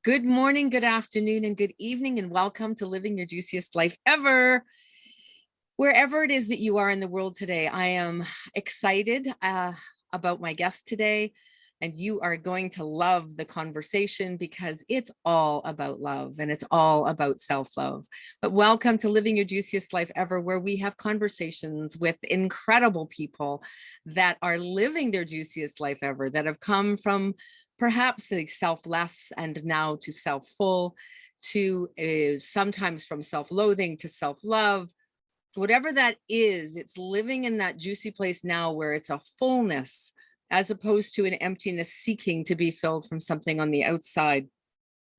Good morning, good afternoon, and good evening, and welcome to Living Your Juiciest Life Ever. Wherever it is that you are in the world today, I am excited about my guest today, and you are going to love the conversation because it's all about love and it's all about self-love. But welcome to Living Your Juiciest Life Ever, where we have conversations with incredible people that are living their juiciest life ever, that have come from perhaps a self-less and now to self-full, to sometimes from self-loathing to self-love. Whatever that is, it's living in that juicy place now where it's a fullness as opposed to an emptiness seeking to be filled from something on the outside.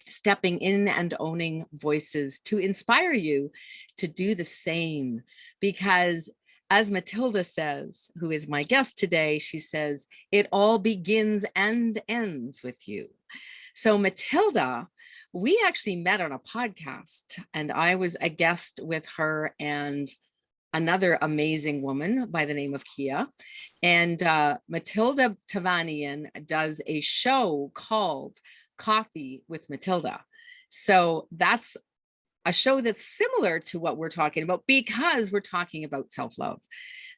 Stepping in and owning voices to inspire you to do the same. Because as Matilda says, who is my guest today, she says, it all begins and ends with you. So Matilda, we actually met on a podcast, and I was a guest with her and another amazing woman by the name of Kia. And Matilda Tavanian does a show called Coffee with Matilda. So that's a show that's similar to what we're talking about because we're talking about self-love.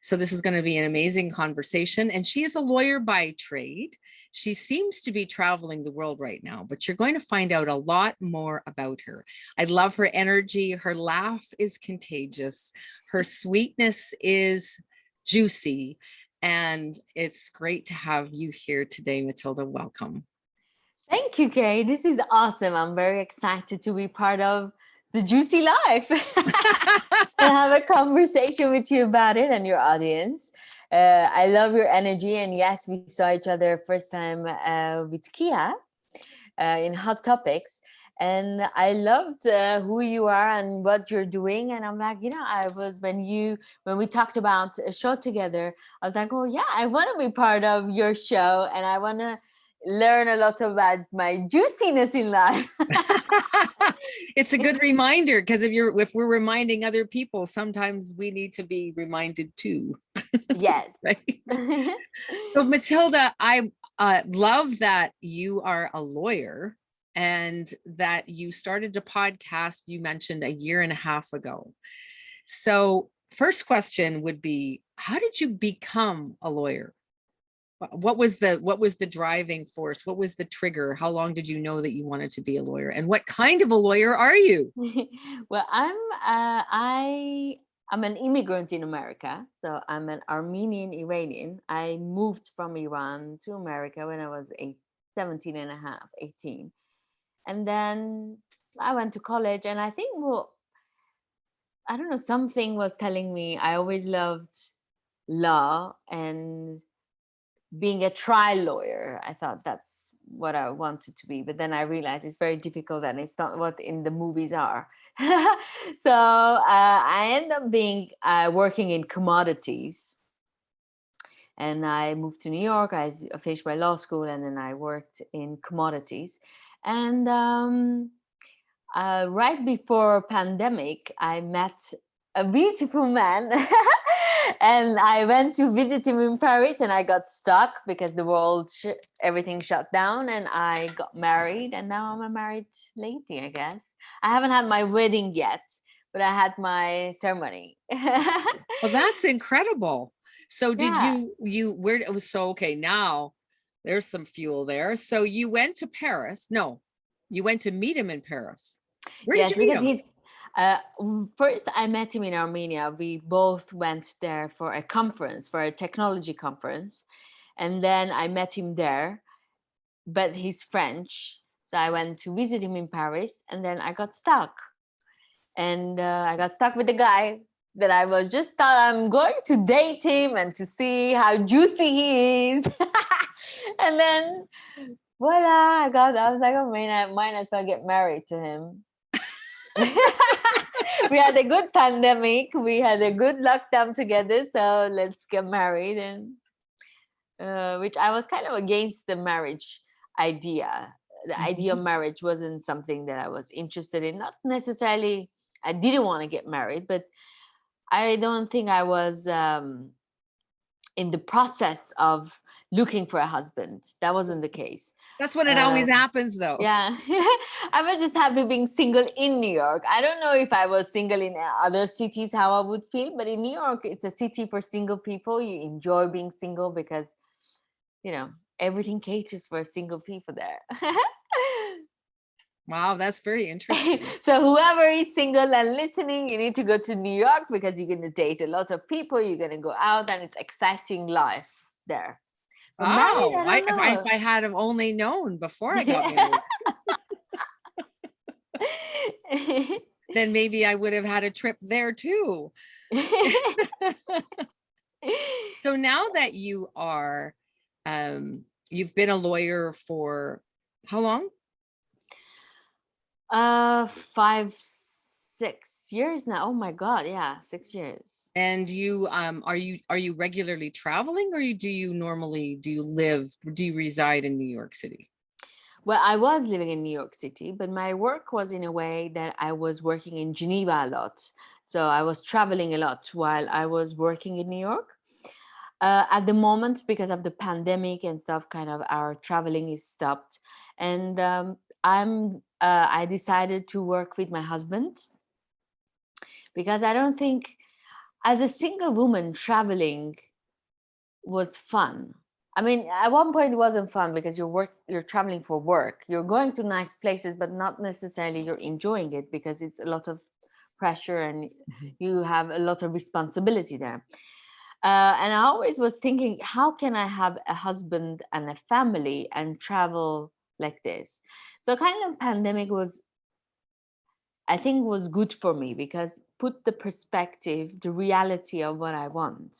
So this is going to be an amazing conversation. And she is a lawyer by trade. She seems to be traveling the world right now, but you're going to find out a lot more about her. I love her energy. Her laugh is contagious. Her sweetness is juicy. And it's great to have you here today, Matilda. Welcome. Thank you, Kay. This is awesome. I'm very excited to be part of the juicy life and have a conversation with you about it and your audience. I love your energy. And yes, we saw each other first time with Kia in Hot Topics. And I loved who you are and what you're doing. And I'm like, when we talked about a show together, I was like, oh yeah, I want to be part of your show and I want to learn a lot about my juiciness in life. It's a good reminder because if we're reminding other people, sometimes we need to be reminded too. Yes. Right. So Matilda, I love that you are a lawyer and that you started a podcast you mentioned a year and a half ago. So first question would be, how did you become a lawyer? What was the driving force? What was the trigger? How long did you know that you wanted to be a lawyer? And what kind of a lawyer are you? Well, I'm an immigrant in America. So I'm an Armenian Iranian. I moved from Iran to America when I was 17 and a half, 18. And then I went to college and I think, well, I don't know, something was telling me I always loved law and being a trial lawyer. I thought that's what I wanted to be, but then I realized it's very difficult and it's not what in the movies are. So I ended up being working in commodities, and I moved to New York. I finished my law school, and then I worked in commodities. And right before pandemic, I met a beautiful man. And I went to visit him in Paris and I got stuck because the world, everything shut down, and I got married, and now I'm a married lady, I guess. I haven't had my wedding yet, but I had my ceremony. Well, that's incredible. So did Yeah. where it was so okay, now there's some fuel there. So you went to Paris. No, you went to meet him in Paris. Where did Yes, you meet because him? first I met him in Armenia. We both went there for a conference, for a technology conference. And then I met him there, but he's French. So I went to visit him in Paris, and then I got stuck. And I got stuck with the guy that I was just thought I'm going to date him and to see how juicy he is. And then voila, I was like, oh man, I might as well get married to him. We had a good pandemic. We had a good lockdown together. So let's get married. And which I was kind of against the marriage idea. The idea of marriage wasn't something that I was interested in. Not necessarily, I didn't want to get married, but I don't think I was in the process of looking for a husband. That wasn't the case. That's when it always Um, happens, though. yeah, I was just happy being single in New York. I don't know if I was single in other cities, how I would feel, but in New York, it's a city for single people. You enjoy being single because, you know, everything caters for single people there. Wow, that's very interesting. So whoever is single and listening, you need to go to New York because you're going to date a lot of people. You're going to go out and it's exciting life there. But married, Oh, I don't if know. I had have only known before I got married, then maybe I would have had a trip there too. So now that you are, you've been a lawyer for how long? 5, 6 years now. Oh my God, yeah, 6 years. And you, are you regularly traveling, or do you normally, do you reside in New York City? Well, I was living in New York City, but my work was in a way that I was working in Geneva a lot. So I was traveling a lot while I was working in New York. At the moment, because of the pandemic and stuff, kind of our traveling is stopped. And I decided to work with my husband because I don't think, as a single woman, traveling was fun. I mean, at one point it wasn't fun because you're traveling for work. You're going to nice places, but not necessarily you're enjoying it because it's a lot of pressure and you have a lot of responsibility there. And I always was thinking, how can I have a husband and a family and travel like this? So kind of pandemic was, I think, was good for me because put the perspective, the reality of what I want.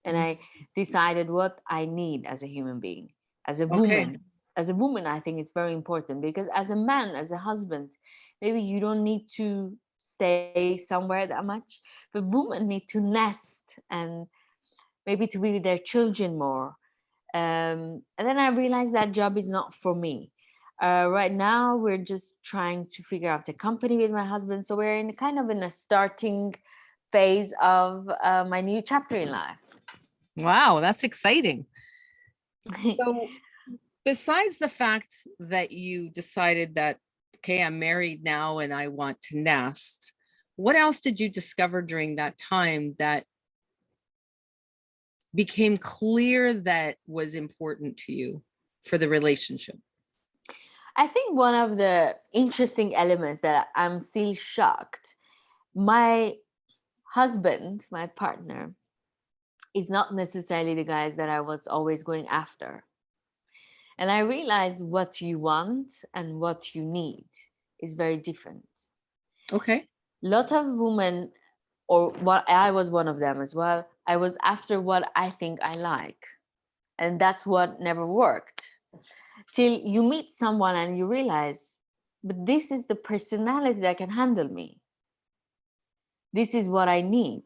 And Mhm. I decided what I need as a human being, as a Okay. woman. As a woman, I think it's very important because as a man, as a husband, maybe you don't need to stay somewhere that much, but women need to nest and maybe to be with their children more. And then I realized that job is not for me. Right now, we're just trying to figure out a company with my husband. So we're in kind of in a starting phase of my new chapter in life. Wow, that's exciting. So besides the fact that you decided that, okay, I'm married now and I want to nest, what else did you discover during that time that became clear that was important to you for the relationship? I think one of the interesting elements that I'm still shocked, my husband, my partner, is not necessarily the guys that I was always going after. And I realized what you want and what you need is very different. Okay. Lot of women, or what, I was one of them as well, I was after what I think I like. And that's what never worked. Till you meet someone and you realize, but this is the personality that can handle me. This is what I need.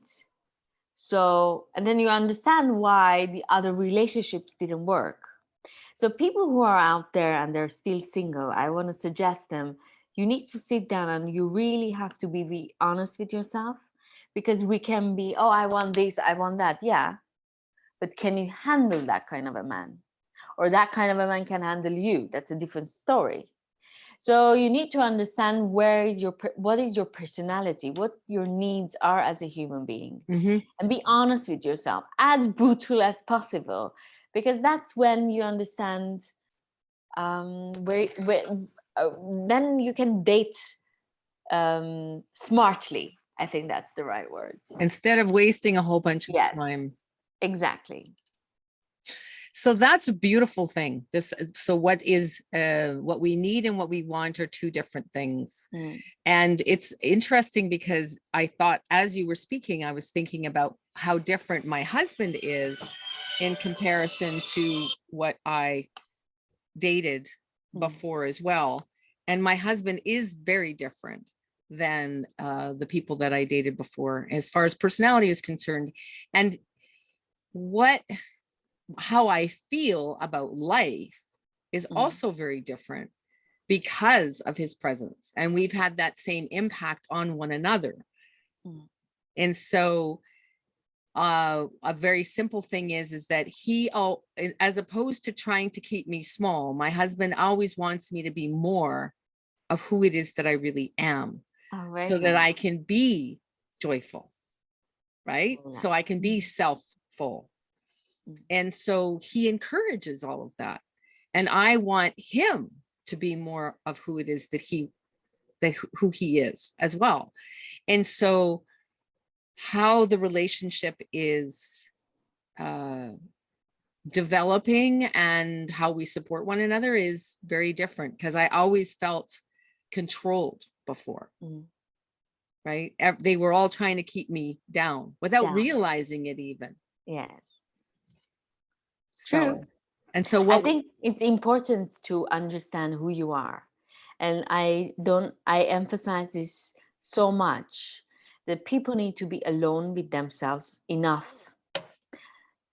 So, and then you understand why the other relationships didn't work. So people who are out there and they're still single, I want to suggest them, you need to sit down and you really have to be honest with yourself, because we can be, oh, I want this, I want that. Yeah. But can you handle that kind of a man? Or that kind of a man can handle you? That's a different story. So you need to understand what is your personality, what your needs are as a human being, Mm-hmm. and be honest with yourself, as brutal as possible, because that's when you understand where uh, then you can date smartly. I think that's the right word. Instead of wasting a whole bunch of Yes, time. exactly. So that's a beautiful thing. So what we need and what we want are two different things. Mm. And it's interesting because I thought, as you were speaking, I was thinking about how different my husband is in comparison to what I dated Mm. before as well. And my husband is very different than the people that I dated before, as far as personality is concerned. And what how I feel about life is Mm. also very different because of his presence. And we've had that same impact on one another. Mm. And so A very simple thing is that as opposed to trying to keep me small, my husband always wants me to be more of who it is that I really am, Oh, very so that nice. I can be joyful, right? Very So I nice. can be self-full. Mm. And so he encourages all of that. And I want him to be more of who it is who he is as well. And so how the relationship is developing and how we support one another is very different, because I always felt controlled before, Mm. right? They were all trying to keep me down without Down. realizing it even. Yes. True. So, and so I what, think it's important to understand who you are. And I emphasize this so much, that people need to be alone with themselves enough.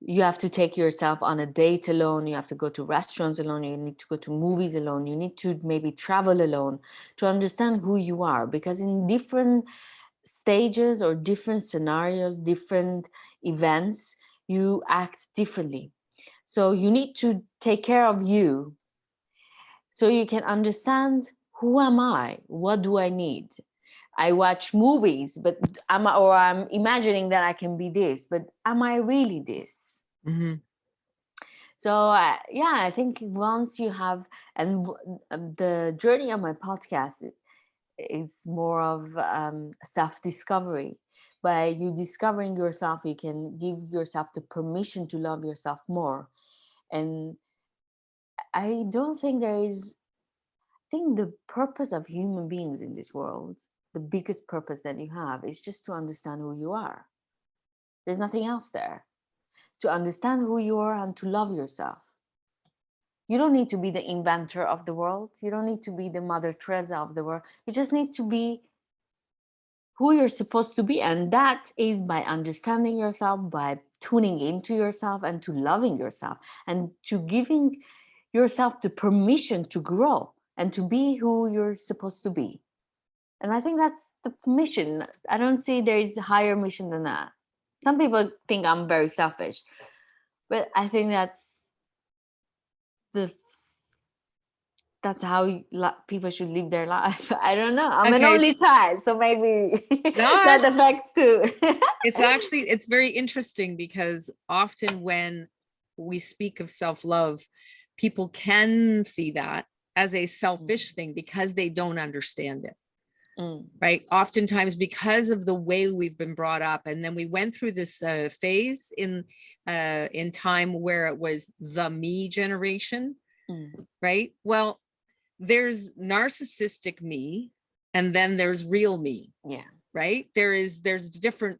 You have to take yourself on a date alone. You have to go to restaurants alone. You need to go to movies alone. You need to maybe travel alone to understand who you are, because in different stages or different scenarios, different events, you act differently. So you need to take care of you so you can understand, who am I? What do I need? I watch movies, but I'm imagining that I can be this, but am I really this? mhm. So yeah, I think once you have, and the journey of my podcast is more of self-discovery. By you discovering yourself, you can give yourself the permission to love yourself more. And I don't think there is, I think the purpose of human beings in this world, the biggest purpose that you have, is just to understand who you are. There's nothing else there. To understand who you are and to love yourself. You don't need to be the inventor of the world. You don't need to be the Mother Teresa of the world. You just need to be who you're supposed to be. And that is by understanding yourself, by tuning into yourself, and to loving yourself, and to giving yourself the permission to grow and to be who you're supposed to be. And I think that's the mission. I don't see there is a higher mission than that. Some people think I'm very selfish, but I think the that's how people should live their life. I don't know. I'm an Okay. only child, so maybe No, that affects too. it's very interesting, because often when we speak of self-love, people can see that as a selfish thing because they don't understand it. Mm, Right, oftentimes because of the way we've been brought up, and then we went through this phase in time where it was the me generation, mm, right? Well, there's narcissistic me, and then there's real me, yeah. right? There's different,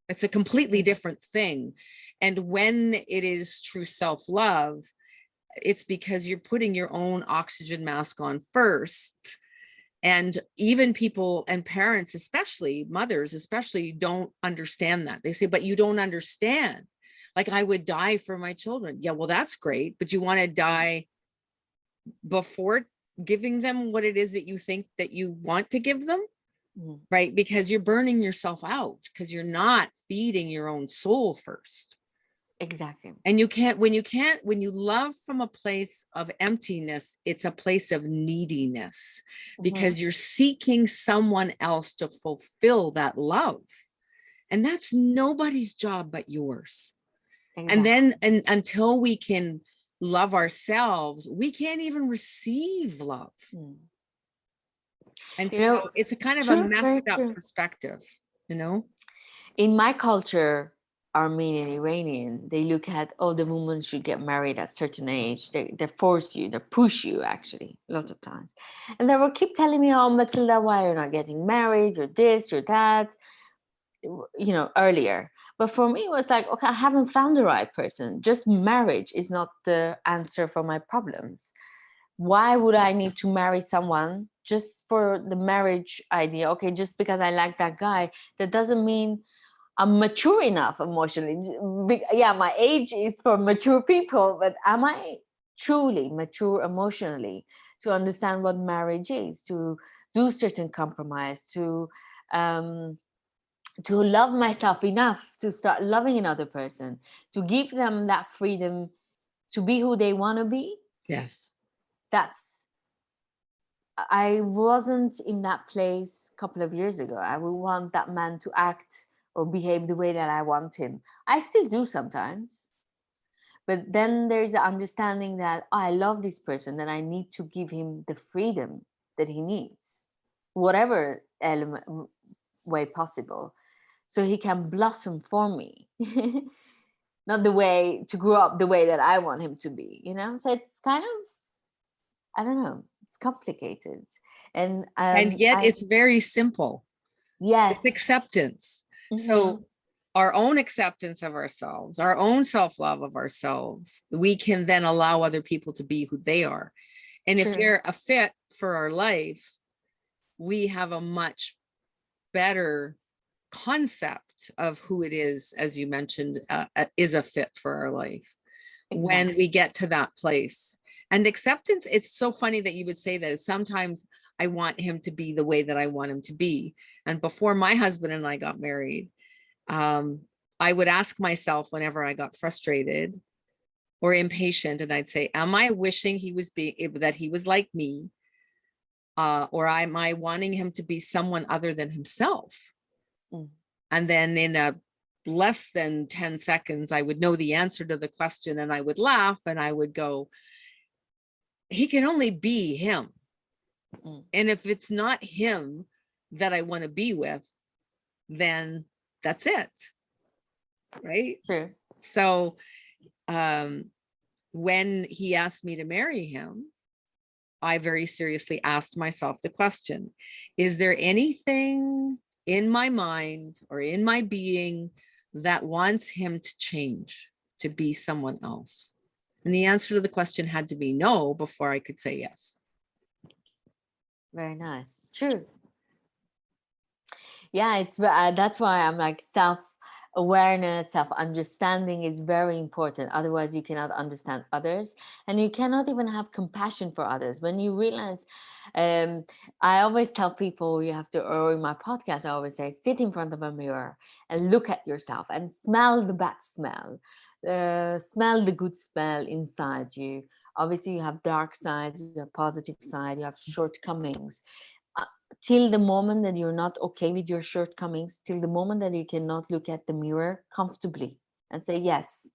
it's a completely Mm, different thing. And when it is true self-love, it's because you're putting your own oxygen mask on first. And even people and parents, especially mothers, especially, don't understand that. They say, but you don't understand. Like, I would die for my children. Yeah, well, that's great. But you want to die before giving them what it is that you think that you want to give them, mm, right? Because you're burning yourself out, because you're not feeding your own soul first. exactly. And when you love from a place of emptiness, it's a place of neediness, Mhm, because you're seeking someone else to fulfill that love. And that's nobody's job but yours. And exactly. then, and until we can love ourselves, we can't even receive love. Mm. And You know, so it's a kind of a true, messed very up true. perspective, you know? In my culture, Armenian, Iranian, they look at, oh, the woman should get married at certain age. They force you, they push you actually, lots of times. And they will keep telling me, oh, Matilda, why you're not getting married? You're this, you're that, earlier. But for me, it was like, okay, I haven't found the right person. Just marriage is not the answer for my problems. Why would I need to marry someone just for the marriage idea? Okay, just because I like that guy, that doesn't mean I'm mature enough emotionally. Yeah, my age is for mature people, but am I truly mature emotionally to understand what marriage is, to do certain compromise, to to love myself enough to start loving another person, to give them that freedom to be who they want to be. Yes. That's I wasn't in that place a couple of years ago. I would want that man to act or behave the way that I want him. I still do sometimes. But then there's the understanding that, oh, I love this person, that I need to give him the freedom that he needs, whatever element way possible, so he can blossom for me. Not the way to grow up the way that I want him to be, you know? So it's kind of, I don't know, it's complicated. And And yet I, it's very simple. yes. It's acceptance. Mm-hmm. So our own acceptance of ourselves, our own self-love of ourselves, we can then allow other people to be who they are. And if True. they're a fit for our life, we have a much better concept of who it is, as you mentioned, is a fit for our life when Exactly. we get to that place. And acceptance, it's so funny that you would say that. Sometimes I want him to be the way that I want him to be. And before my husband and I got married, I would ask myself whenever I got frustrated or impatient, and I'd say, am I wishing that he was like me? Or am I wanting him to be someone other than himself? Mm. And then in a less than 10 seconds, I would know the answer to the question and I would laugh and I would go, he can only be him. Mm. And if it's not him that I want to be with, then that's it. Right. True. So when he asked me to marry him, I very seriously asked myself the question, is there anything in my mind or in my being that wants him to change, to be someone else? And the answer to the question had to be no before I could say yes. Very nice. True. Yeah, it's that's why I'm like, self awareness, self understanding is very important. Otherwise, you cannot understand others, and you cannot even have compassion for others. When you realize, um, I always tell people, you have to, or in my podcast, I always say, sit in front of a mirror and look at yourself and smell the bad smell, smell the good smell inside you. Obviously, you have dark sides, you have positive side, you have shortcomings, till the moment that you're not okay with your shortcomings, till the moment that you cannot look at the mirror comfortably and say, yes,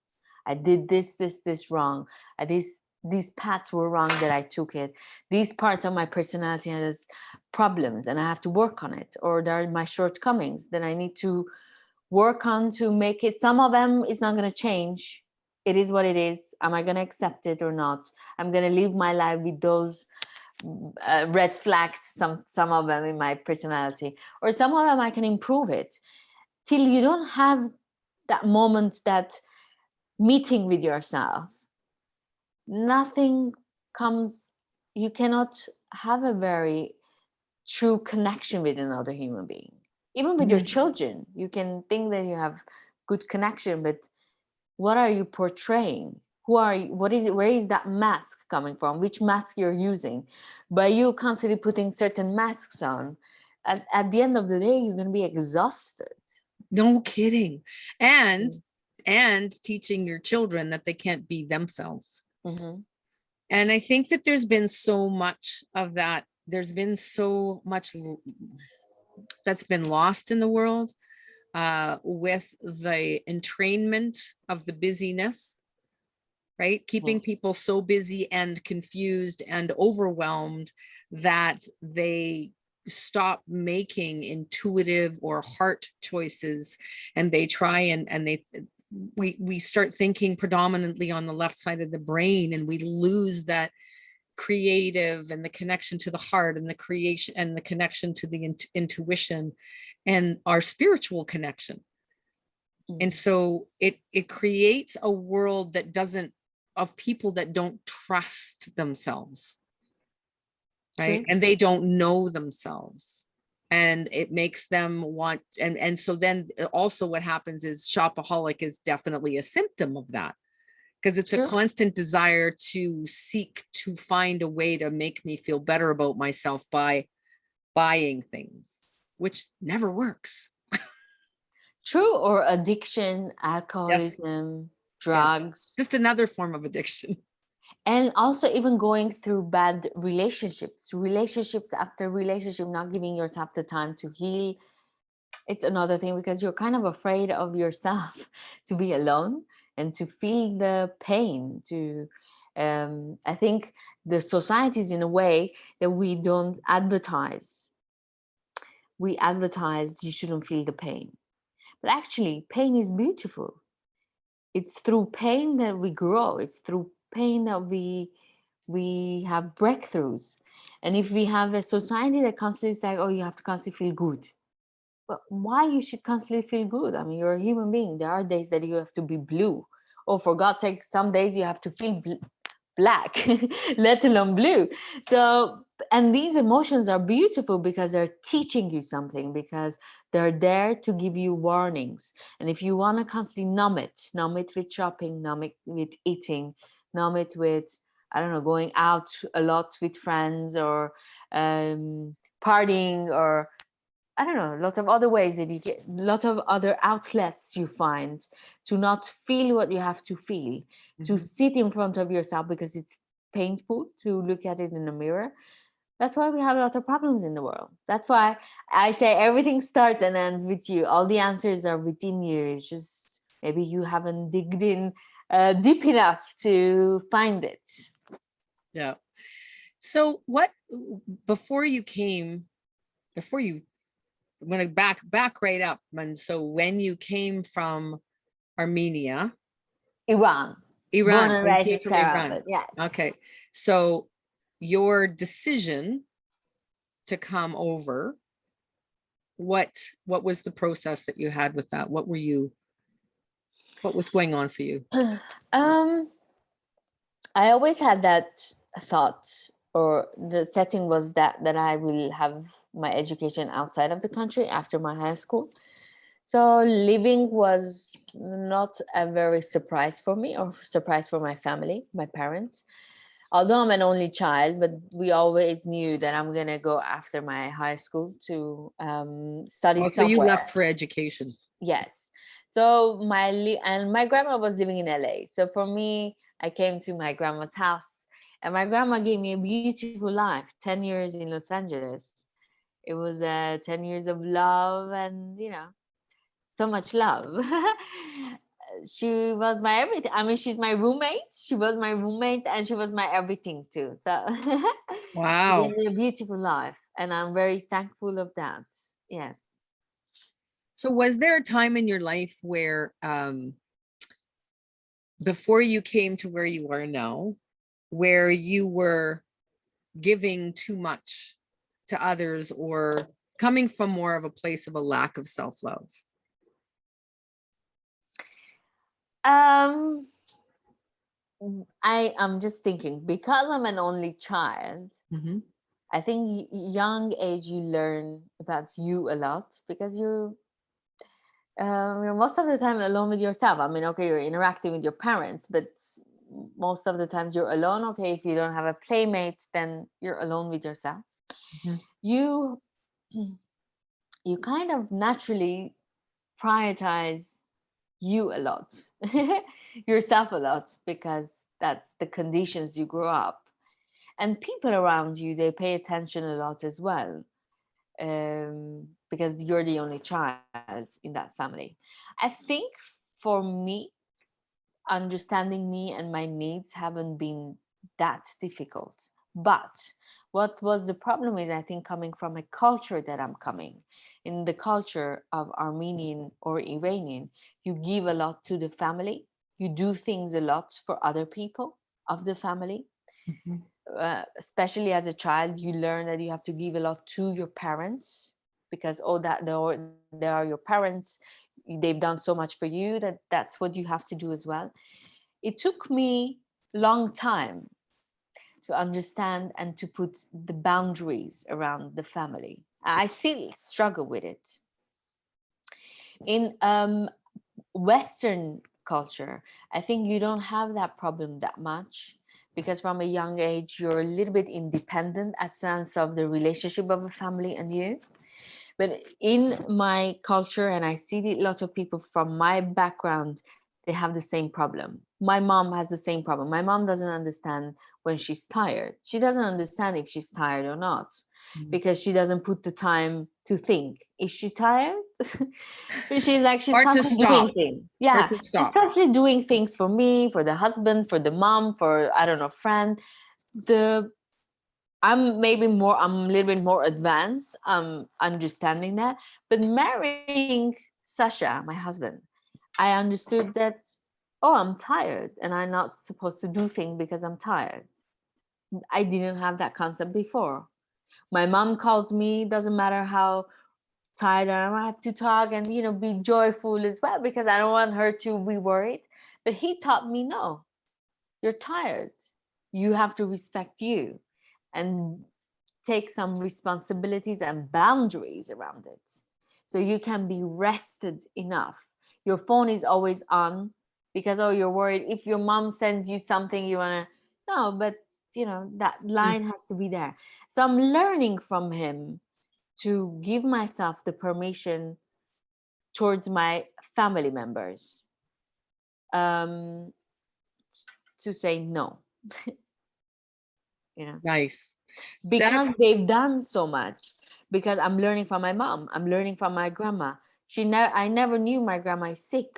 I did this wrong. These paths were wrong that I took it. These parts of my personality has problems and I have to work on it, or there are my shortcomings that I need to work on to make it. Some of them is not going to change. It is what it is. Am I going to accept it or not? I'm going to live my life with those red flags, some of them in my personality, or some of them I can improve it. Till you don't have that moment, that meeting with yourself, nothing comes. You cannot have a very true connection with another human being. Even with your children, you can think that you have good connection, but what are you portraying? Who are you? What is it? Where is that mask coming from? Which mask you're using? By you constantly putting certain masks on, at the end of the day, you're going to be exhausted. No kidding. And Mm. teaching your children that they can't be themselves. Mm-hmm. And I think that there's been so much of that. There's been so much that's been lost in the world with the entrainment of the busyness, right? Keeping Yes. people so busy and confused and overwhelmed that they stop making intuitive or heart choices, and they try and they we start thinking predominantly on the left side of the brain, and we lose that creative and the connection to the heart and the creation and the connection to the intuition and our spiritual connection. And Mm. so it creates a world that doesn't, of people that don't trust themselves, right? True. And they don't know themselves. And it makes them want, and so then also what happens is shopaholic is definitely a symptom of that, because it's a True. constant desire to seek to find a way to make me feel better about myself by buying things, which never works. True, or addiction, Yes. alcoholism, Yes. drugs, Just another form of addiction. and also even going through bad relationships after relationship, not giving yourself the time to heal. It's another thing because you're kind of afraid of yourself to be alone and to feel the pain. I think the society is in a way that we don't advertise. We advertise you shouldn't feel the pain, but actually, pain is beautiful. It's through pain that we grow. It's through pain that we have breakthroughs. And if we have a society that constantly is like, oh, you have to constantly feel good. But why you should constantly feel good? I mean, you're a human being. There are days that you have to be blue. Oh, for God's sake, some days you have to feel black, let alone blue. So, and these emotions are beautiful because they're teaching you something, because they're there to give you warnings. And if you want to constantly numb it with shopping, numb it with eating, numb it with, I don't know, going out a lot with friends, or partying, or I don't know, lots of other ways that you get, lot of other outlets you find to not feel what you have to feel, to Mhm. sit in front of yourself because it's painful to look at it in the mirror. That's why we have a lot of problems in the world. That's why I say everything starts and ends with you. All the answers are within you. It's just maybe you haven't digged in deep enough to find it. Yeah. So what before you came, before you when I back right up, and so when you came from Armenia, Iran, born Iran, and when you raised came in from Tehran, Iran. but yes. Okay. So your decision to come over, what what was the process that you had with that? What was going on for you? um, I always had that thought, or the setting was that I will have my education outside of the country after my high school. So living was not a very surprise for me, or surprise for my family, my parents. Although I'm an only child, but we always knew that I'm gonna go after my high school to study Oh, so you somewhere. left for education. Yes. So and my grandma was living in LA. So for me, I came to my grandma's house, and my grandma gave me a beautiful life. 10 years in Los Angeles. It was 10 years of love, and so much love. She was my everything. I mean, she's my roommate. She was my roommate, and she was my everything too. So she gave Wow. me a beautiful life, and I'm very thankful of that. Yes. So was there a time in your life where before you came to where you are now, where you were giving too much to others or coming from more of a place of a lack of self-love? Um, I am just thinking, because I'm an only child. Mhm. I think young age you learn about you a lot, because you're most of the time alone with yourself. I mean, okay, you're interacting with your parents, but most of the times you're alone. Okay, if you don't have a playmate, then you're alone with yourself. Mhm. You you kind of naturally prioritize you a lot, yourself a lot, because that's the conditions you grow up. And people around you, they pay attention a lot as well, because you're the only child in that family. I think for me, understanding me and my needs haven't been that difficult. But what was the problem is, I think, coming from a culture that I'm coming, in the culture of Armenian or Iranian, you give a lot to the family. You do things a lot for other people of the family. Mhm. Especially as a child, you learn that you have to give a lot to your parents, because oh, that they are your parents. They've done so much for you, that's what you have to do as well. It took me long time to understand and to put the boundaries around the family. I still struggle with it. In Western culture, I think you don't have that problem that much, because from a young age you're a little bit independent, at sense of the relationship of a family and you. But in my culture, and I see a lot of people from my background, they have the same problem. My mom has the same problem. My mom doesn't understand when she's tired. She doesn't understand if she's tired or not, Mm. because she doesn't put the time to think. Is she tired? She's like, she's Or to constantly doing stop, things. or Yeah, to she's stop. constantly doing things for me, for the husband, for the mom, for, I don't know, friend. The I'm a little bit more advanced, understanding that. But marrying Sasha, my husband, I understood that, oh, I'm tired and I'm not supposed to do things because I'm tired. I didn't have that concept before. My mom calls me, doesn't matter how tired I am, I have to talk and, be joyful as well, because I don't want her to be worried. But he taught me, no, you're tired. You have to respect you and take some responsibilities and boundaries around it. So you can be rested enough. Your phone is always on because, oh, you're worried if your mom sends you something you want to, no, but that Mm. line has to be there. So I'm learning from him to give myself the permission towards my family members, um, to say no, you know. Nice. Because That's they've done so much. Because I'm learning from my mom, I'm learning from my grandma. I never knew my grandma is sick,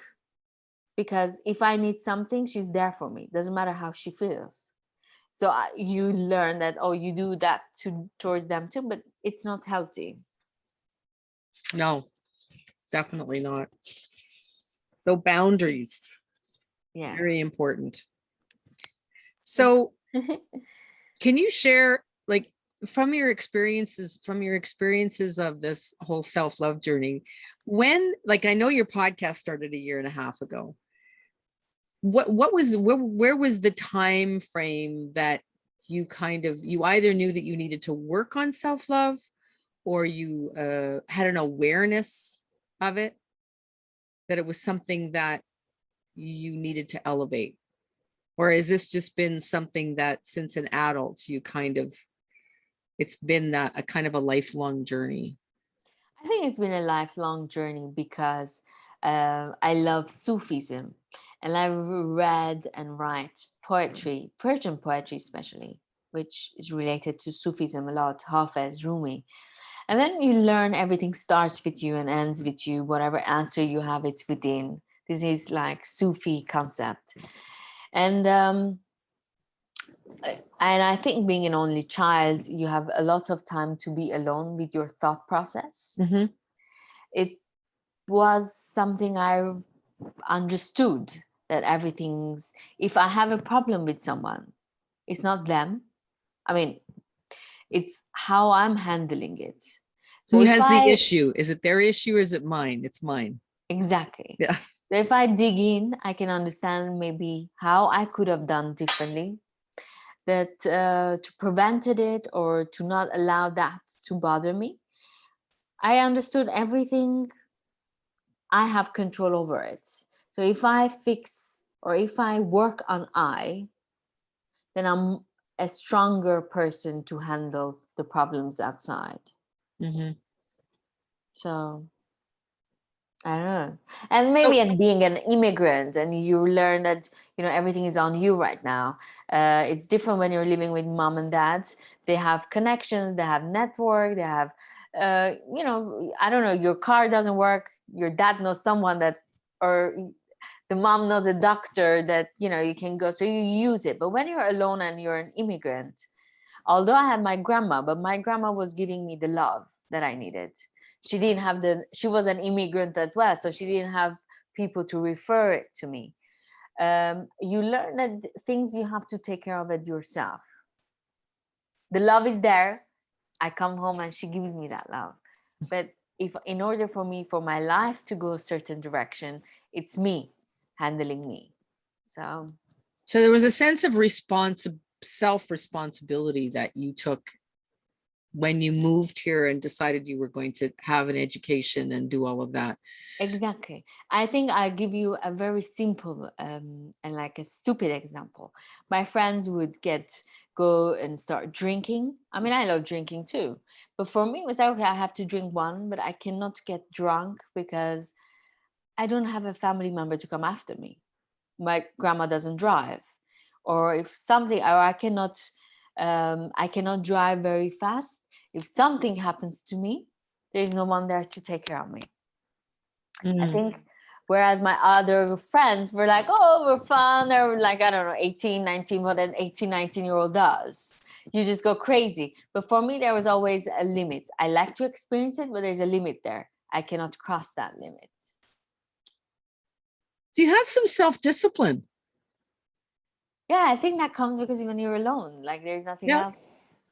because if I need something, she's there for me, doesn't matter how she feels. So you learn that, oh, you do that towards them too, but it's not healthy. no, definitely not. So boundaries, Yes. very important. So can you share, like, from your experiences of this whole self-love journey, when, like, I know your podcast started a year and a half ago. What was where was the time frame that you either knew that you needed to work on self-love, or you had an awareness of it, that it was something that you needed to elevate? Or has this just been something that since an adult it's been a kind of a lifelong journey? I think it's been a lifelong journey, because I love Sufism, and I read and write poetry, Persian poetry especially, which is related to Sufism a lot, Hafez, Rumi. And then you learn everything starts with you and ends with you. Whatever answer you have, it's within. This is like Sufi concept. And I think being an only child, you have a lot of time to be alone with your thought process. Mm-hmm. It was something I understood, that everything's, if I have a problem with someone, it's not them. I mean, it's how I'm handling it. So Who if has the I, issue? Is it their issue or is it mine? It's mine. exactly. Yeah. So if I dig in, I can understand maybe how I could have done differently, that to prevented it, or to not allow that to bother me. I understood everything. I have control over it. So if I fix, or if I work on then I'm a stronger person to handle the problems outside. Mm-hmm. So I don't know. And So, maybe at being an immigrant, and you learn that, everything is on you right now. It's different when you're living with mom and dad. They have connections, they have network, they have, I don't know, your car doesn't work. Your dad knows someone that, or the mom knows a doctor that, you can go. So you use it. But when you're alone and you're an immigrant, although I had my grandma, but my grandma was giving me the love that I needed. She was an immigrant as well, so she didn't have people to refer it to me. You learn that things you have to take care of it yourself. The love is there. I come home and she gives me that love. But if in order for my life to go a certain direction, it's me handling me. So so there was a sense of self responsibility that you took when you moved here and decided you were going to have an education and do all of that? Exactly. I think I'll give you a very simple and like a stupid example. My friends would go and start drinking. I mean, I love drinking too. But for me, it was like, okay, I have to drink one, but I cannot get drunk because I don't have a family member to come after me. My grandma doesn't drive. Or if something, or I cannot drive very fast. If something happens to me, there's no one there to take care of me. I Mm. think whereas my other friends were like, oh, we're fun. They're like, I don't know, 18, 19, what an 18, 19-year-old does. You just go crazy. But for me, there was always a limit. I like to experience it, but there's a limit there. I cannot cross that limit. So you had some self-discipline. Yeah, I think that comes because when you're alone, like there's nothing Yeah. else.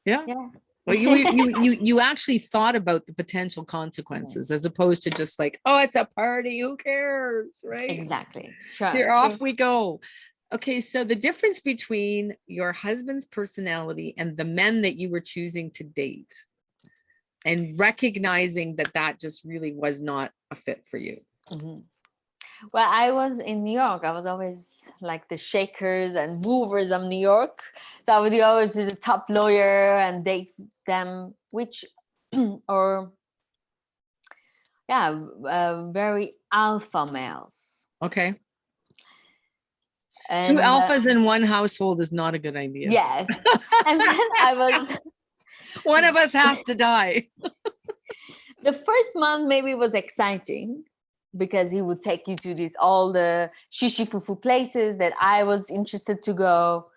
Yeah. Yeah. Well, you actually thought about the potential consequences as opposed to just like, oh, it's a party, who cares, right? Exactly. Sure. Here, off True. we go. Okay, so the difference between your husband's personality and the men that you were choosing to date, and recognizing that that just really was not a fit for you. Mm-hmm. Well, I was in New York. I was always like the shakers and movers of New York. So I would go always to the top lawyer and date them, which, or yeah, very alpha males. Okay. Two And alphas in one household is not a good idea. yes. And then I was, One of us has to die. the first month maybe was exciting because he would take you to these all the shishi fufu places that I was interested to go,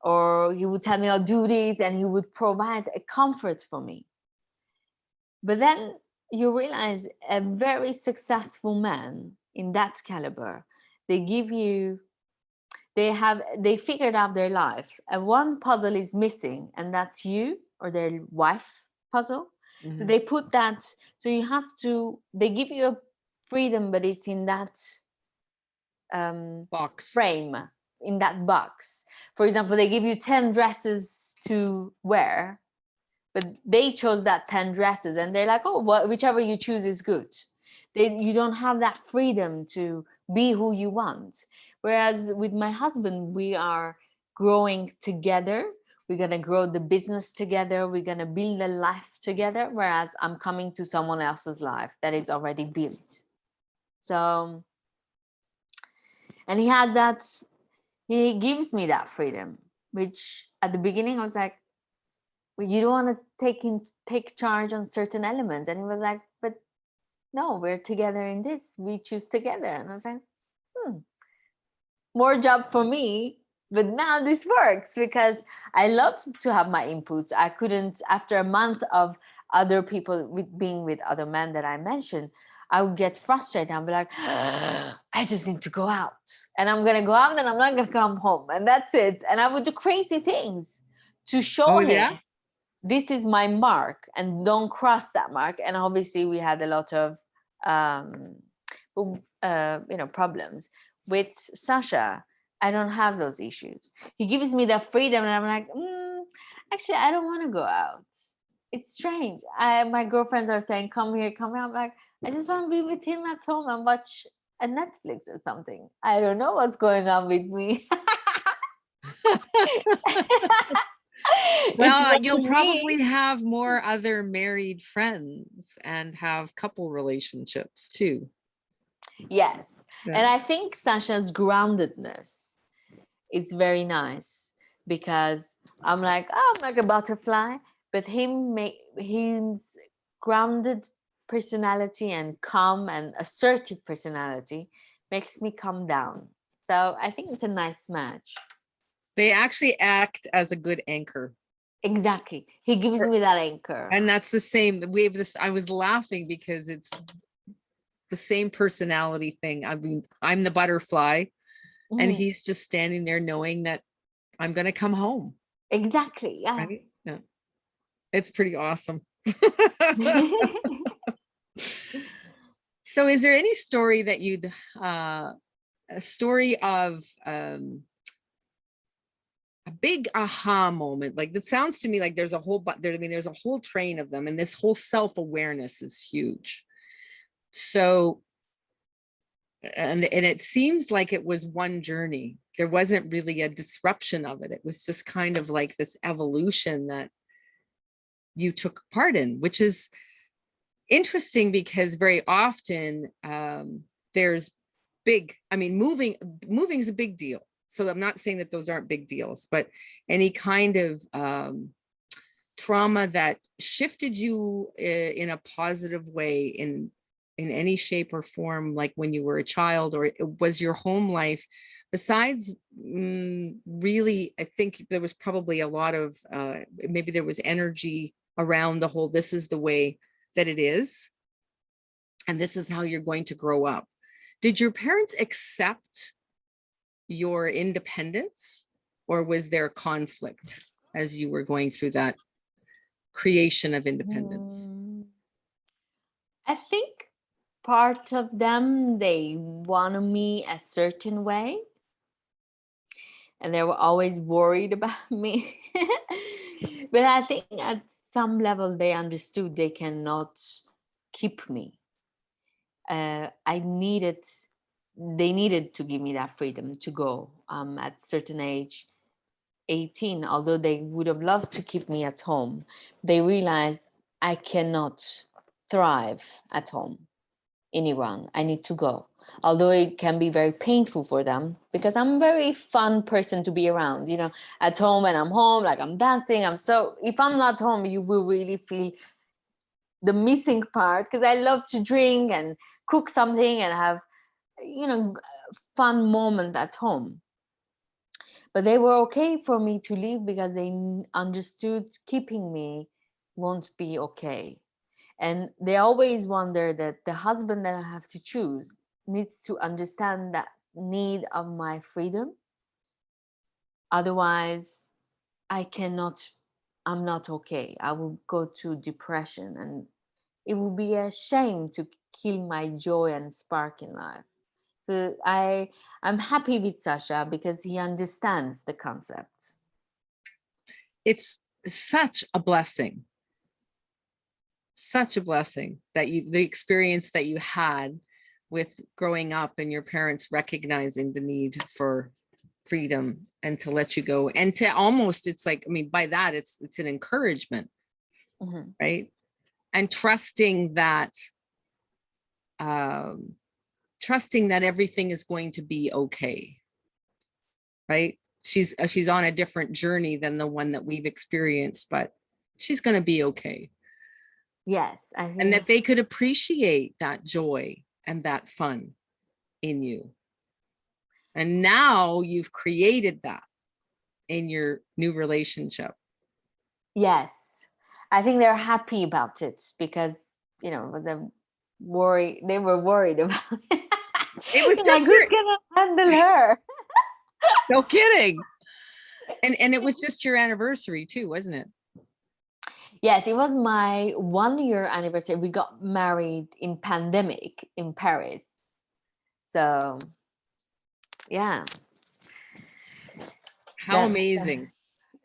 or he would tell me I'll do this and he would provide a comfort for me. But then you realize a very successful man in that caliber, they give you, they figured out their life and one puzzle is missing and that's you or their wife puzzle. So Mhm. they put that, so you have to, they give you a freedom, but it's in that Box. frame, in that box. For example, they give you 10 dresses to wear, but they chose that 10 dresses and they're like, oh, whichever you choose is good. You don't have that freedom to be who you want. Whereas with my husband, we are growing together. We're going to grow the business together. We're going to build a life together. Whereas I'm coming to someone else's life that is already built. So, and he gives me that freedom, which at the beginning I was like, well, you don't want to take charge on certain elements. And he was like, but no, we're together in this. We choose together. And I was like, more job for me. But now this works because I love to have my inputs. I couldn't, after a month of other people with being with other men that I mentioned, I would get frustrated. I'd be like, I just need to go out. And I'm going to go out and I'm not going to come home. And that's it. And I would do crazy things to show Oh, him yeah. this is my mark and don't cross that mark. And obviously we had a lot of problems with Sasha. I don't have those issues. He gives me the freedom and I'm like, actually I don't want to go out. It's strange. My girlfriends are saying come here, come here. I'm like, I just want to be with him at home and watch a Netflix or something. I don't know what's going on with me. Well, you'll It's probably me. have more other married friends and have couple relationships too. Yes. Yeah. And I think Sasha's groundedness, it's very nice because I'm like, oh, I'm like a butterfly, but his grounded personality and calm and assertive personality makes me calm down. So I think it's a nice match. They actually act as a good anchor. Exactly. He gives me that anchor. And that's the same. We have this. I was laughing because it's the same personality thing. I mean, I'm the butterfly, and Mhm. he's just standing there knowing that I'm going to come home. Exactly. Yeah. Right? Yeah. It's pretty awesome. So is there any story that a story of a big aha moment. Like, that sounds to me like there's a whole, but there, I mean, there's a whole train of them, and this whole self-awareness is huge. So, and it seems like it was one journey. There wasn't really a disruption of it. It was just kind of like this evolution that you took part in, which is interesting because very often there's big, I mean, moving is a big deal. So I'm not saying that those aren't big deals, but any kind of trauma that shifted you in a positive way in any shape or form, like when you were a child, or it was your home life, besides really, I think there was probably a lot of maybe there was energy around the whole, this is the way that it is, and this is how you're going to grow up. Did your parents accept your independence, or was there conflict as you were going through that creation of independence? I think part of them, they wanted me a certain way, and they were always worried about me. But I think at some level they understood they cannot keep me. They needed to give me that freedom to go at certain age, 18, although they would have loved to keep me at home. They realized I cannot thrive at home in Iran. I need to go. Although it can be very painful for them, because I'm a very fun person to be around, at home, and I'm home, like I'm dancing. If I'm not home, you will really feel the missing part, because I love to drink and cook something and have, fun moment at home. But they were okay for me to leave because they understood keeping me won't be okay. And they always wonder that the husband that I have to choose needs to understand that need of my freedom. Otherwise, I'm not okay. I will go to depression, and it will be a shame to kill my joy and spark in life. So I'm happy with Sasha because he understands the concept. It's such a blessing that the experience that you had with growing up and your parents recognizing the need for freedom and to let you go, and to almost, it's like, I mean, by that it's an encouragement, right? And trusting that everything is going to be okay, right? She's on a different journey than the one that we've experienced, but she's going to be okay. Yes, I think. And that they could appreciate that joy and that fun in you. And now you've created that in your new relationship. Yes, I think they're happy about it because, it was a worry. They were worried about it. It was It's just like, who's gonna handle her? No kidding. And it was just your anniversary too, wasn't it? Yes, it was my 1-year anniversary. We got married in pandemic in Paris. So, yeah. How amazing.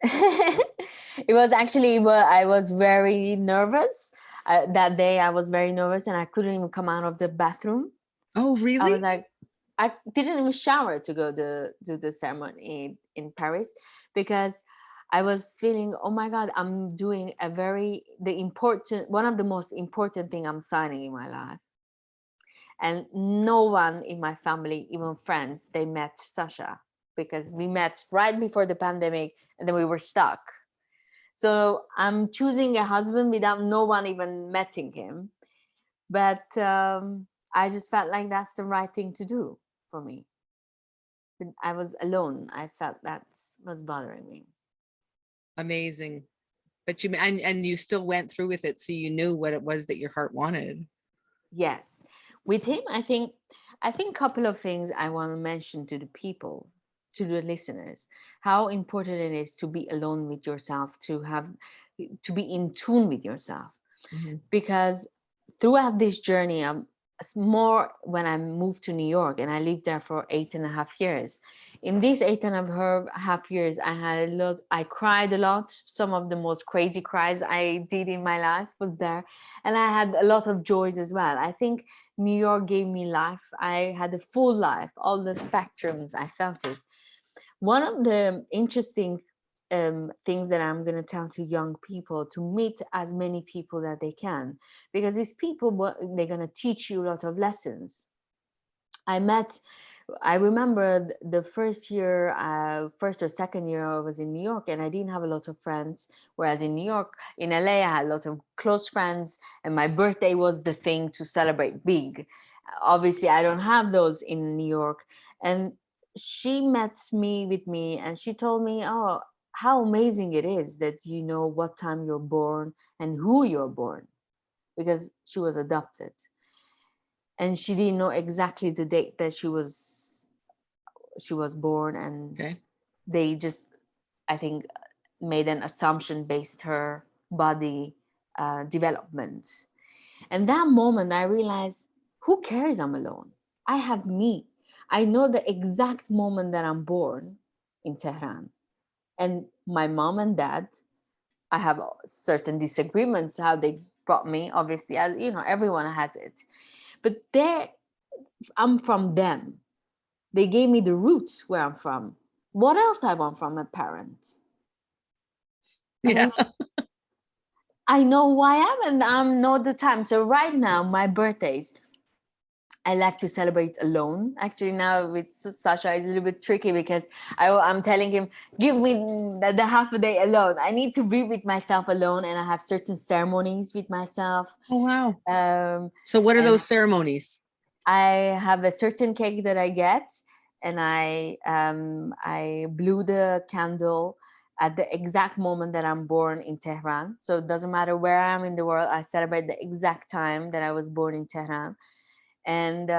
It was actually, I was very nervous. That day I was very nervous and I couldn't even come out of the bathroom. Oh, really? I was like, I didn't even shower to go to the ceremony in Paris because I was feeling, oh my God, I'm doing one of the most important thing I'm signing in my life. And no one in my family, even friends, they met Sasha because we met right before the pandemic and then we were stuck. So I'm choosing a husband without no one even meeting him. But I just felt like that's the right thing to do for me. But I was alone. I felt that was bothering me. Amazing. But and you still went through with it, so you knew what it was that your heart wanted. Yes. With him, I think a couple of things I want to mention to the people, to the listeners, how important it is to be alone with yourself, to be in tune with yourself. Because throughout this journey, more when I moved to New York and I lived there for 8.5 years, in these 8.5 years, I cried a lot. Some of the most crazy cries I did in my life was there. And I had a lot of joys as well. I think New York gave me life. I had a full life, all the spectrums, I felt it. One of the interesting things that I'm going to tell to young people, to meet as many people that they can, because these people, they're going to teach you a lot of lessons. I remember the first year, first or second year I was in New York, and I didn't have a lot of friends. Whereas in New York, in LA, I had a lot of close friends, and my birthday was the thing to celebrate big. Obviously, I don't have those in New York. And she met me with me, and she told me, "Oh, how amazing it is that you know what time you're born and who you're born," because she was adopted. And she didn't know exactly the date that she was born, and Okay. they just, I think, made an assumption based her body development. And that moment I realized, who cares? I'm alone. I have me. I know the exact moment that I'm born in Tehran. And my mom and dad, I have certain disagreements how they brought me, obviously, as you know, everyone has it. But I'm from them. They gave me the roots where I'm from. What else I want from a parent? Yeah. And I know who I am, and I'm not the time. So right now, my birthdays, I like to celebrate alone. Actually, now with Sasha, it's a little bit tricky because I'm telling him, give me the half a day alone. I need to be with myself alone, and I have certain ceremonies with myself. Oh, wow. Um, So what are and those ceremonies? I have a certain cake that I get, and I blew the candle at the exact moment that I'm born in Tehran. So it doesn't matter where I am in the world. I celebrate the exact time that I was born in Tehran, and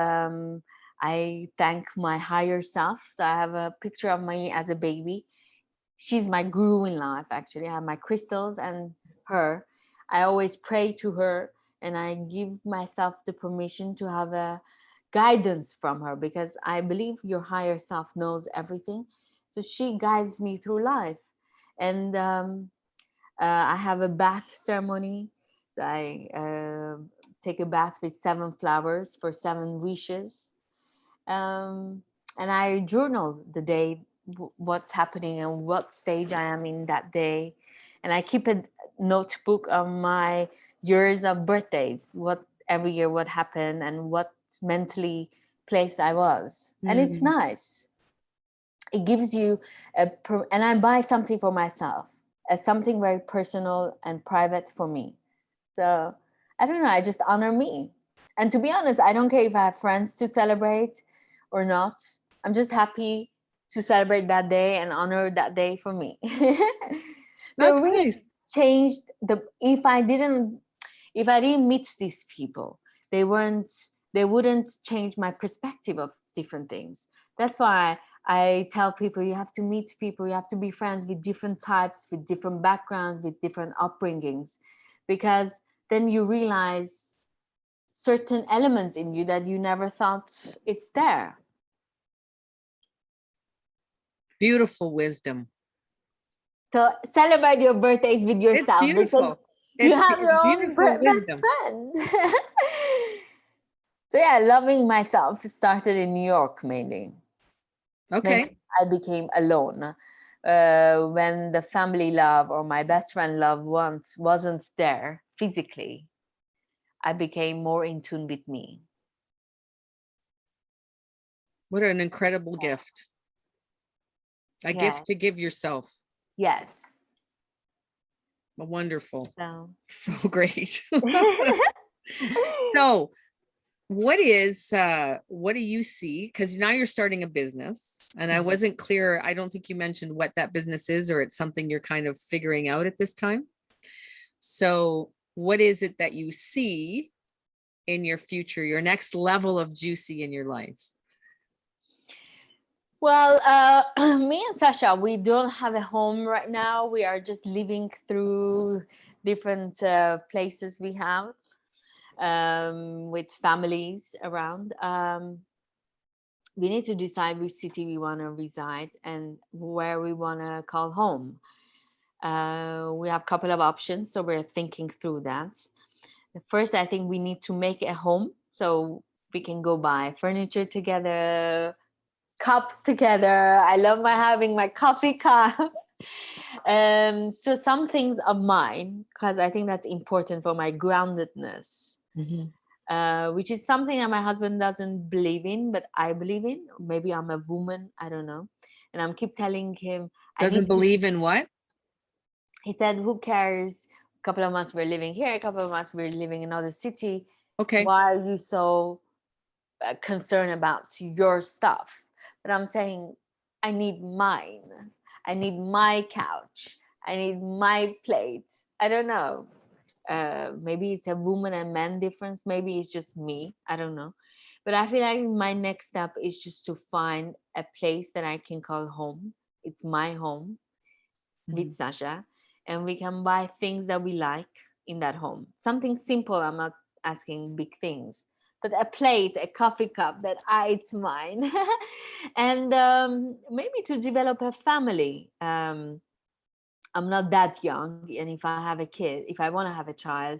I thank my higher self. So I have a picture of me as a baby. She's my guru in life. Actually, I have my crystals and her. I always pray to her, and I give myself the permission to have a guidance from her, because I believe your higher self knows everything. So she guides me through life. And I have a bath ceremony. So I take a bath with 7 flowers for 7 wishes. Um, and I journal the day, what's happening and what stage I am in that day. And I keep a notebook of my years of birthdays, what every year, what happened, and what mentally place I was. And it's Mm, nice. It gives you and I buy something for myself, as something very personal and private for me. So I don't know, I just honor me. And to be honest, I don't care if I have friends to celebrate or not. I'm just happy to celebrate that day and honor that day for me. So it that's really nice. changed the if I didn't meet these people, they weren't they wouldn't change my perspective of different things. That's why I tell people, you have to meet people, you have to be friends with different types, with different backgrounds, with different upbringings, because then you realize certain elements in you that you never thought it's there. Beautiful wisdom. So celebrate your birthdays with It's yourself, because beautiful. you have your It's own beautiful best wisdom. friend. So yeah, loving myself started in New York mainly. Then Okay. I became alone. When the family love or my best friend love once wasn't there physically, I became more in tune with me. What an incredible gift. A Yeah. gift to give yourself. Yes. Wonderful. So. So great. So what do you see? Because now you're starting a business, and I Mhm. wasn't clear. I don't think you mentioned what that business is, or it's something you're kind of figuring out at this time. So what is it that you see in your future, your next level of juicy in your life? Well, me and Sasha, we don't have a home right now. We are just living through different places we have, with families around. we need to decide which city we want to reside and where we want to call home. We have a couple of options, so we're thinking through that. First, I think we need to make a home so we can go buy furniture together, cups together. I love my having my coffee cup. So some things of mine, because I think that's important for my groundedness, Mhm. which is something that my husband doesn't believe in, but I believe in. Maybe I'm a woman, I don't know. And I'm keep telling him, I Doesn't need to. believe in what? He said, "Who cares? A couple of months we're living here, a couple of months we're living in another city. Okay. Why are you so concerned about your stuff?" But I'm saying, I need mine. I need my couch. I need my plate. I don't know. Maybe it's a woman and man difference. Maybe it's just me. I don't know. But I feel like my next step is just to find a place that I can call home. It's my home with Mhm. Sasha, and we can buy things that we like in that home. Something simple. I'm not asking big things, but a plate, a coffee cup that it's mine, and maybe to develop a family. I'm not that young, and if I have a kid, if I want to have a child,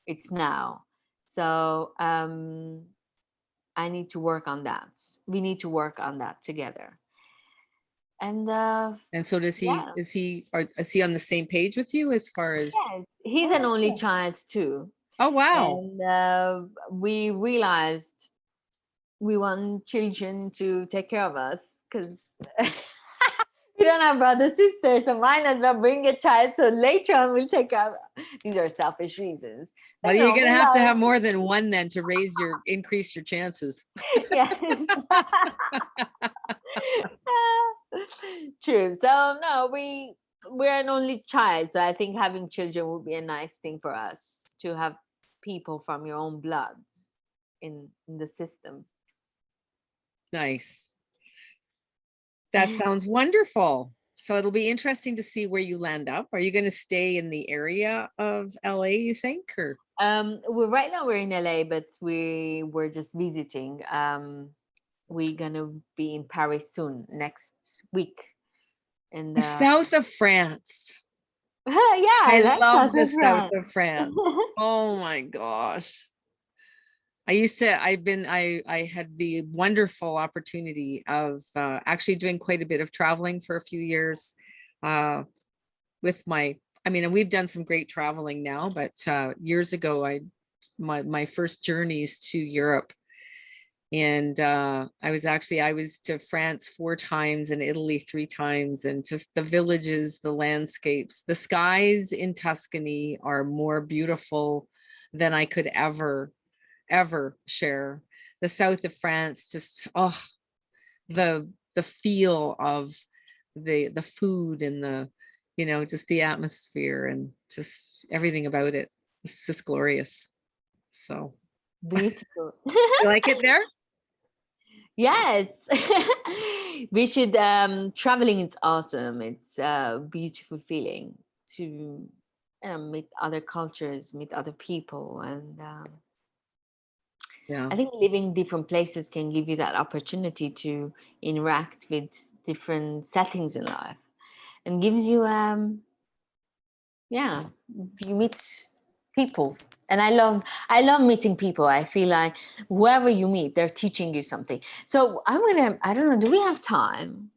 it's now. So I need to work on that. We need to work on that together. And And so does he, yeah, is he on the same page with you as far as, yes, he's an oh, only cool. child too. Oh, wow. And we realized we want children to take care of us because we don't have brothers, sisters, so might as well bring a child so later on we'll take care of. These are selfish reasons. But Well, you're no, going we to love. have more than one then to increase your chances. Yeah. True. So no, we're an only child, so I think having children would be a nice thing for us to have people from your own blood in the system. Nice. That sounds wonderful. So it'll be interesting to see where you land up. Are you going to stay in the area of LA, you think, or Well, right now we're in LA, but we were just visiting. We're gonna be in Paris soon, next week. And the south of France? yeah, I I like love South the of south France. of France. Oh my gosh. I had the wonderful opportunity of actually doing quite a bit of traveling for a few years uh, with I mean, and we've done some great traveling now, but years ago, my first journeys to Europe. And I was to France 4 times and Italy 3 times, and just the villages, the landscapes, the skies in Tuscany are more beautiful than I could ever share. The south of France, just the feel of the food and just the atmosphere and just everything about it. It's just glorious. So Beautiful. you like it there? Yes. We should traveling is awesome. It's a beautiful feeling to meet other cultures, meet other people, and Yeah. I think living in different places can give you that opportunity to interact with different settings in life and gives you yeah, you meet people. And I love meeting people. I feel like whoever you meet, they're teaching you something. So I don't know, do we have time?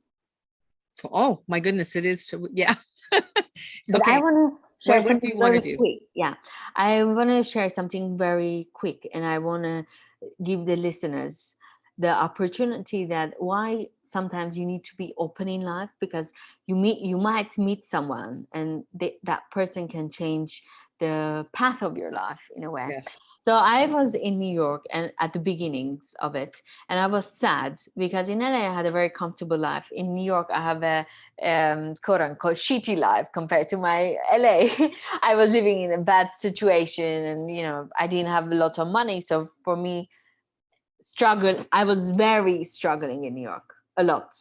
Oh my goodness, it is. Yeah. But I Okay. want to share What do something you want to very do? quick. Yeah. I want to share something very quick, and I want to give the listeners the opportunity that why sometimes you need to be open in life, because you might meet someone and that person can change the path of your life in a way. Yes. So I was in New York and at the beginnings of it, and I was sad because in LA I had a very comfortable life. In New York I have a quote unquote shitty life compared to my LA. I was living in a bad situation, and I didn't have a lot of money. So for me, I was very struggling in New York a lot.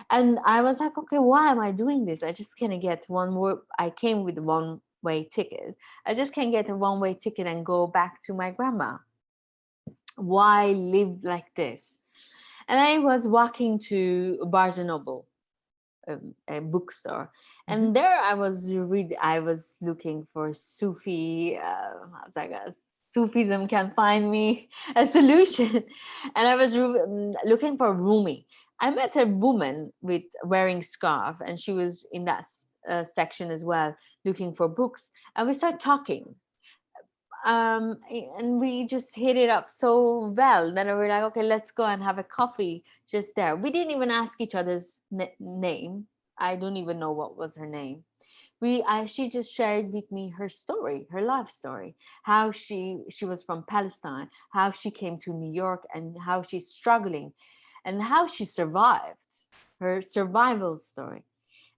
And I was like, okay, why am I doing this? I just can't get one more. I came with a one-way ticket. I just can't get a one-way ticket and go back to my grandma. Why live like this? And I was walking to Barnes and Noble, a bookstore, Mhm. and there I was looking for Sufi. I was like, Sufism can find me a solution, and I was looking for Rumi. I met a woman with wearing scarf, and she was in that section as well, looking for books, and we started talking. And we just hit it up so well that we were like, okay, let's go and have a coffee just there. We didn't even ask each other's name. I don't even know what was her name. She just shared with me her story, her life story, how she was from Palestine, how she came to New York, and how she's struggling, and how she survived, her survival story.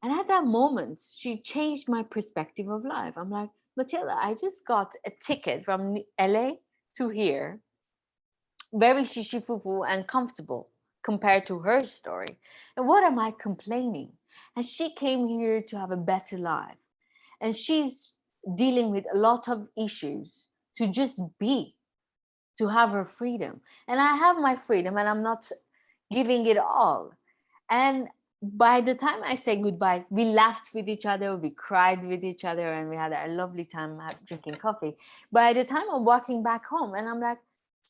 And at that moment, she changed my perspective of life. I'm like, Matilda, I just got a ticket from LA to here, very shishifufu and comfortable compared to her story. And what am I complaining? And she came here to have a better life. And she's dealing with a lot of issues to just be, to have her freedom. And I have my freedom and I'm not giving it all. And by the time I say goodbye, we laughed with each other, we cried with each other, and we had a lovely time drinking coffee. By the time I'm walking back home, and I'm like,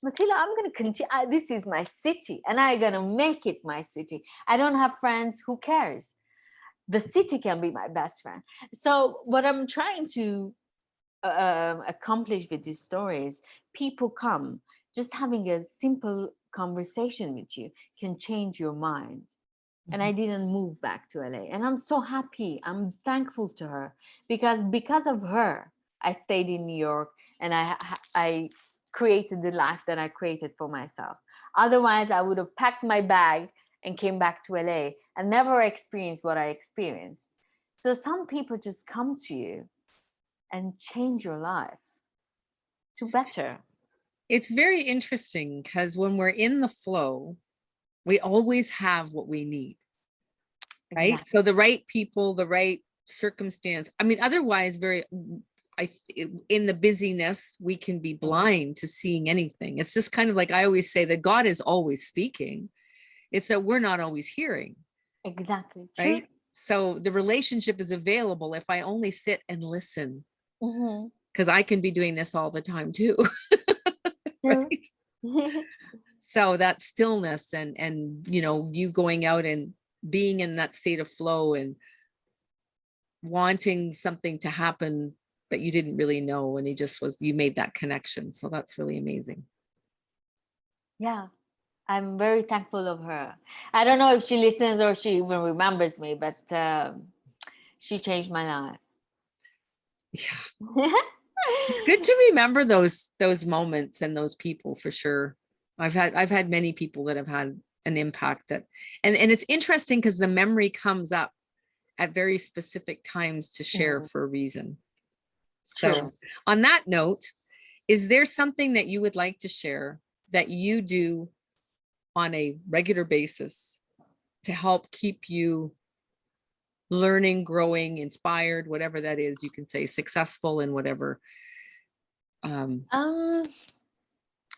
Matilda, I'm going to continue. This is my city, and I'm going to make it my city. I don't have friends. Who cares? The city can be my best friend. So, what I'm trying to accomplish with these stories, people come, just having a simple conversation with you can change your mind. And I Mhm. didn't move back to LA, and I'm so happy. I'm thankful to her because of her I stayed in New York, and I created the life that I created for myself. Otherwise I would have packed my bag and came back to LA and never experienced what I experienced. So some people just come to you and change your life to better. It's very interesting because when we're in the flow, we always have what we need, right? Exactly. So the right people, the right circumstance. I mean, otherwise, I in the busyness, we can be Mhm. blind to seeing anything. It's just kind of like I always say that God is always speaking. It's that we're not always hearing, Exactly. True. right? So the relationship is available if I only sit and listen, Hmm. because I can be doing this all the time too, True. right? So that stillness and you going out and being in that state of flow and wanting something to happen that you didn't really know, and you made that connection. So that's really amazing. Yeah. I'm very thankful of her. I don't know if she listens or she even remembers me, but she changed my Yeah, life. it's good to remember those moments and those people for sure. I've had many people that have had an impact, and it's interesting because the memory comes up at very specific times to share Mhm. for a reason. True. So on that note, is there something that you would like to share that you do on a regular basis to help keep you learning, growing, inspired, whatever that is? You can say successful in whatever. Um, Um,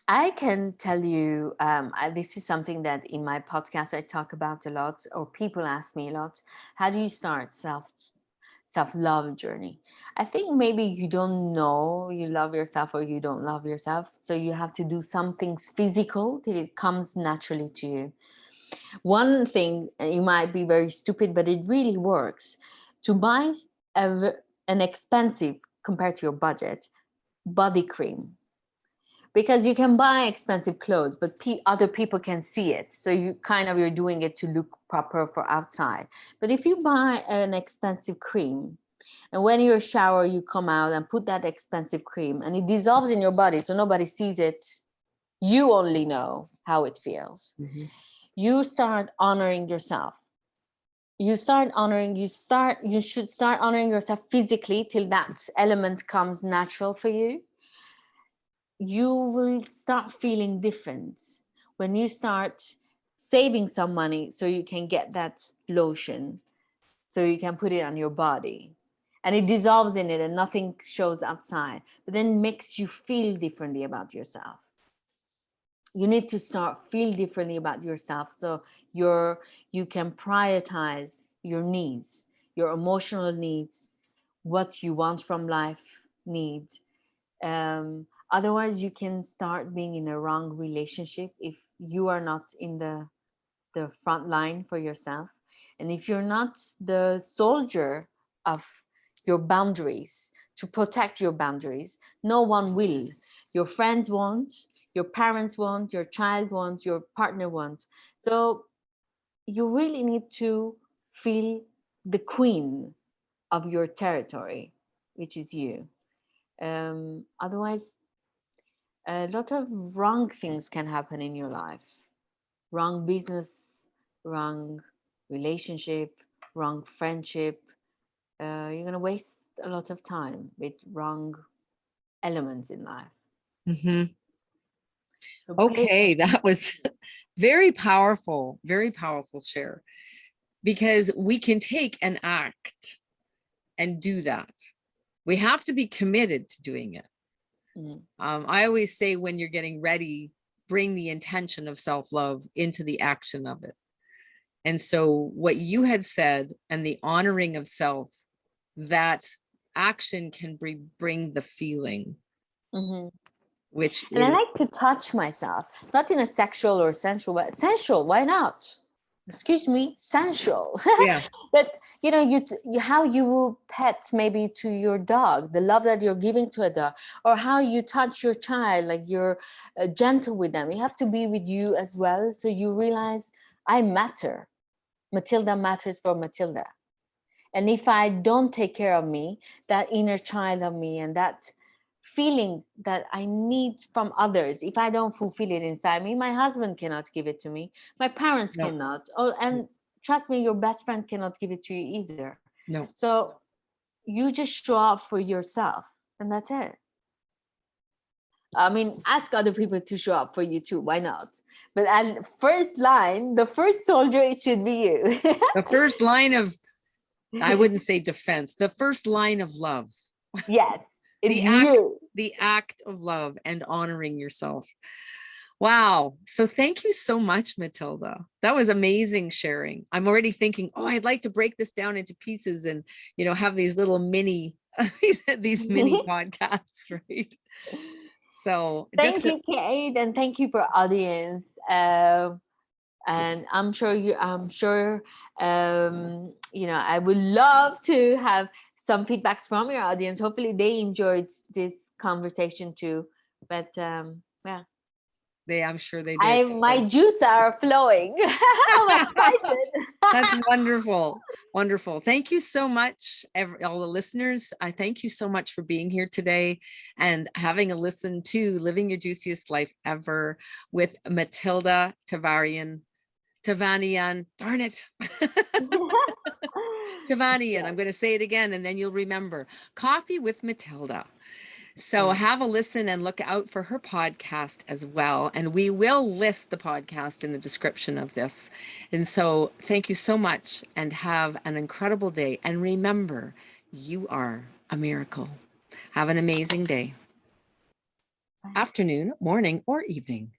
I can tell you, this is something that in my podcast I talk about a lot, or people ask me a lot. How do you start self love journey? I think maybe you don't know you love yourself or you don't love yourself, so you have to do some things physical till it comes naturally to you. One thing, you might be very stupid, but it really works, to buy an expensive, compared to your budget, body cream, because you can buy expensive clothes but other people can see it, so you're doing it to look proper for outside. But if you buy an expensive cream, and when you shower you come out and put that expensive cream and it dissolves in your body so nobody sees it, you only know how it feels. mhm. You start honoring yourself. You should start honoring yourself physically till that element comes natural for you. You will start feeling different when you start saving some money so you can get that lotion, so you can put it on your body and it dissolves in it and nothing shows outside, but then makes you feel differently about yourself. you need to start feel differently about yourself, so you can prioritize your needs, your emotional needs, what you want from life needs. Otherwise you can start being in a wrong relationship if you are not in the front line for yourself, and if you're not the soldier of your boundaries, to protect your boundaries, no one will. Your friends won't, your parents won't, your child won't, your partner won't. So you really need to feel the queen of your territory, which is you. Otherwise, a lot of wrong things can happen in your life. Wrong business, wrong relationship, wrong friendship. You're going to waste a lot of time with wrong elements in life. Mhm. So pay Okay, that attention. was very powerful share, because we can take an act and do that. We have to be committed to doing it. Mm, I always say, when you're getting ready, bring the intention of self-love into the action of it. And so what you had said, and the honoring of self, that action can bring the feeling, mhm. which And I is, like to touch myself, not in a sexual or sensual way. Sensual, why not? Excuse me, sensual. yeah, But how you will pet maybe to your dog, the love that you're giving to a dog, or how you touch your child, like you're gentle with them. You have to be with you as well, so you realize I matter. Matilda matters for Matilda. And if I don't take care of me, that inner child of me and that feeling that I need from others, if I don't fulfill it inside me, my husband cannot give it to me, my parents no, cannot. Oh, and trust me, your best friend cannot give it to you either. no. So you just show up for yourself, and that's it. I mean, ask other people to show up for you too. Why not? But at first line, the first soldier, it should be you. The first line of, I wouldn't say defense, the first line of love, Yes, the it's act, you. the act of love and honoring yourself. Wow. So thank you so much, Matilda. That was amazing sharing. I'm already thinking, oh, I'd like to break this down into pieces and, have these little mini, these mini podcasts, right? So just, Thank you, Kate, and thank you for audience. And I would love to have some feedbacks from your audience. Hopefully, they enjoyed this conversation too. But yeah, I'm sure they did. my So juices are flowing. I'm that's excited. wonderful. Wonderful. Thank you so much, all the listeners. I thank you so much for being here today and having a listen to Living Your Juiciest Life Ever with Matilda Tavanian. Tavanian, darn it. Tavanian. Yes. I'm going to say it again and then you'll remember. Coffee with Matilda. So have a listen and look out for her podcast as well. And we will list the podcast in the description of this. And so thank you so much and have an incredible day. And remember, you are a miracle. Have an amazing day, Bye. afternoon, morning, or evening.